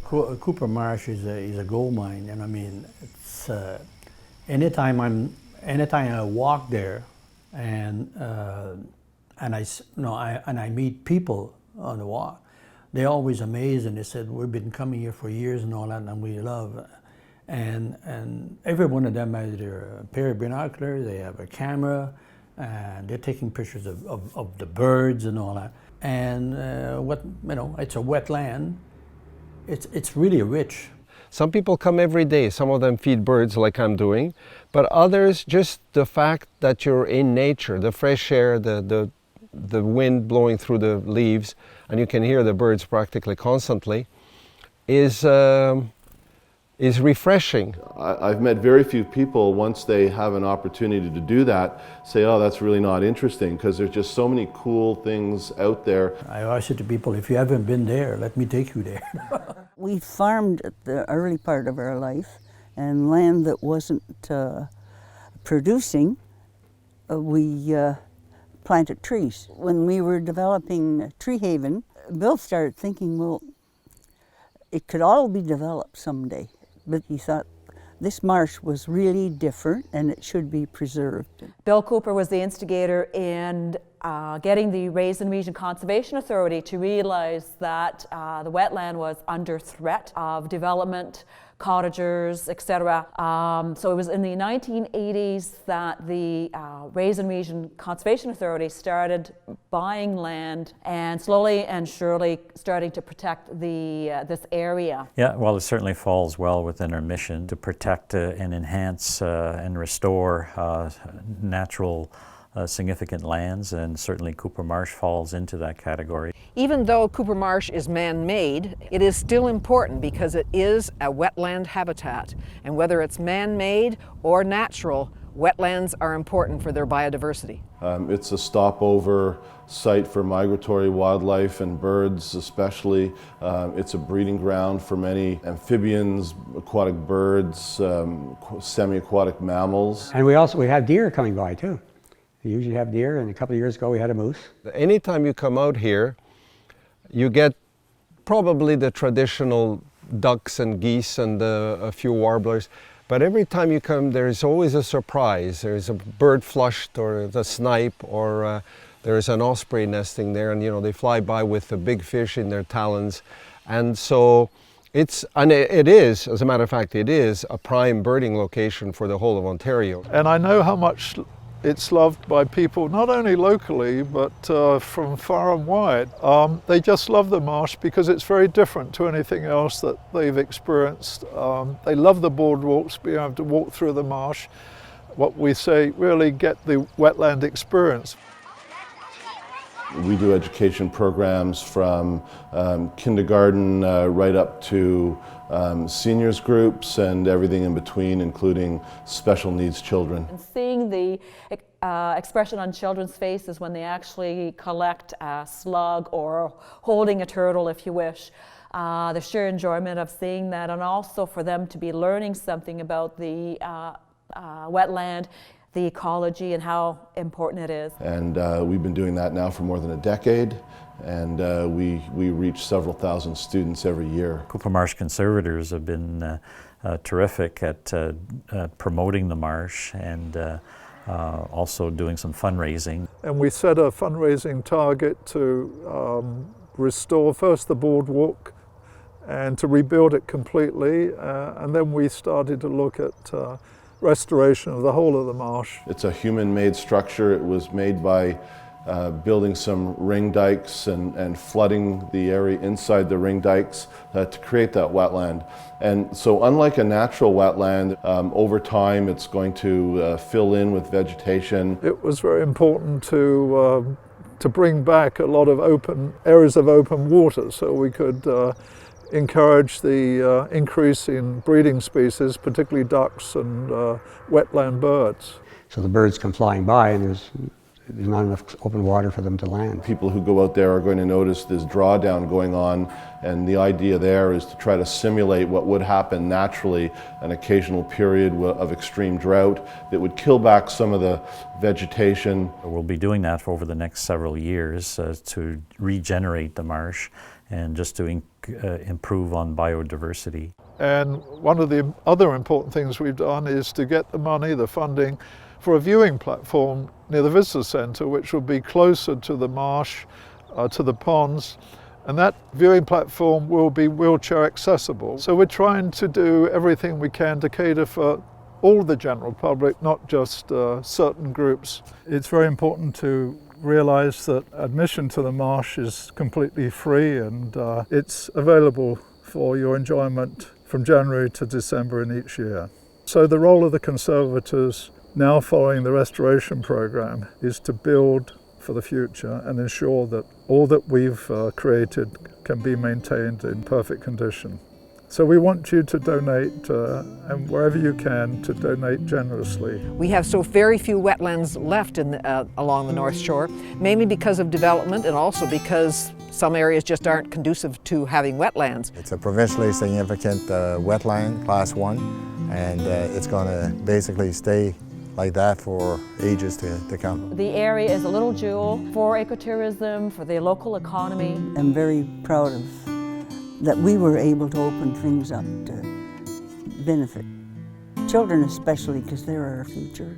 Cooper Marsh is a gold mine, and I mean, it's anytime I walk there, and I meet people on the walk, they're always amazed, and they said, we've been coming here for years and all that, and we love. And every one of them has their pair of binoculars, they have a camera, and they're taking pictures of the birds and all that. And it's a wetland. It's really rich. Some people come every day. Some of them feed birds like I'm doing, but others, just the fact that you're in nature, the fresh air, the wind blowing through the leaves, and you can hear the birds practically constantly, is refreshing. I've met very few people, once they have an opportunity to do that, say, oh, that's really not interesting, because there's just so many cool things out there. I always say to people, if you haven't been there, let me take you there. We farmed at the early part of our life, and land that wasn't producing, we planted trees. When we were developing Tree Haven, Bill started thinking, well, it could all be developed someday. But he thought this marsh was really different and it should be preserved. Bill Cooper was the instigator in getting the Raisin Region Conservation Authority to realize that the wetland was under threat of development, cottagers, etc. So it was in the 1980s that the Raisin Region Conservation Authority started buying land and slowly and surely starting to protect this area. Yeah, well, it certainly falls well within our mission to protect and enhance and restore natural significant lands, and certainly Cooper Marsh falls into that category. Even though Cooper Marsh is man-made, it is still important because it is a wetland habitat. And whether it's man-made or natural, wetlands are important for their biodiversity. It's a stopover site for migratory wildlife and birds especially. It's a breeding ground for many amphibians, aquatic birds, semi-aquatic mammals. And we have deer coming by too. We usually have deer, and a couple of years ago we had a moose. Anytime you come out here, you get probably the traditional ducks and geese and a few warblers, but every time you come there's always a surprise. There's a bird flushed, or a snipe, or there's an osprey nesting there, and they fly by with the big fish in their talons. And so it is, as a matter of fact, it is a prime birding location for the whole of Ontario. And I know how much it's loved by people, not only locally, but from far and wide. They just love the marsh because it's very different to anything else that they've experienced. They love the boardwalks, being able to walk through the marsh. What we say, really get the wetland experience. We do education programs from kindergarten right up to seniors groups and everything in between, including special needs children. And seeing the expression on children's faces when they actually collect a slug or holding a turtle, if you wish, the sheer enjoyment of seeing that, and also for them to be learning something about the wetland, the ecology, and how important it is. And we've been doing that now for more than a decade, and we reach several thousand students every year. Cooper Marsh conservators have been terrific at promoting the marsh and also doing some fundraising. And we set a fundraising target to restore first the boardwalk and to rebuild it completely, and then we started to look at restoration of the whole of the marsh. It's a human-made structure. It was made by building some ring dikes and flooding the area inside the ring dikes to create that wetland. And so unlike a natural wetland, over time it's going to fill in with vegetation. It was very important to bring back a lot of open areas of open water so we could encourage the increase in breeding species, particularly ducks and wetland birds. So the birds come flying by and there's not enough open water for them to land. People who go out there are going to notice this drawdown going on, and the idea there is to try to simulate what would happen naturally, an occasional period of extreme drought that would kill back some of the vegetation. We'll be doing that over the next several years to regenerate the marsh and just to improve on biodiversity. And one of the other important things we've done is to get the money, the funding, for a viewing platform near the visitor centre, which will be closer to the marsh, to the ponds, and that viewing platform will be wheelchair accessible. So we're trying to do everything we can to cater for all the general public, not just certain groups. It's very important to realise that admission to the marsh is completely free, and it's available for your enjoyment from January to December in each year. So the role of the conservators now following the restoration programme is to build for the future and ensure that all that we've created can be maintained in perfect condition. So we want you to donate, and wherever you can, to donate generously. We have so very few wetlands left along the North Shore, mainly because of development and also because some areas just aren't conducive to having wetlands. It's a provincially significant wetland, Class 1, and it's going to basically stay like that for ages to come. The area is a little jewel for ecotourism, for the local economy. I'm very proud of that we were able to open things up to benefit children, especially because they're our future.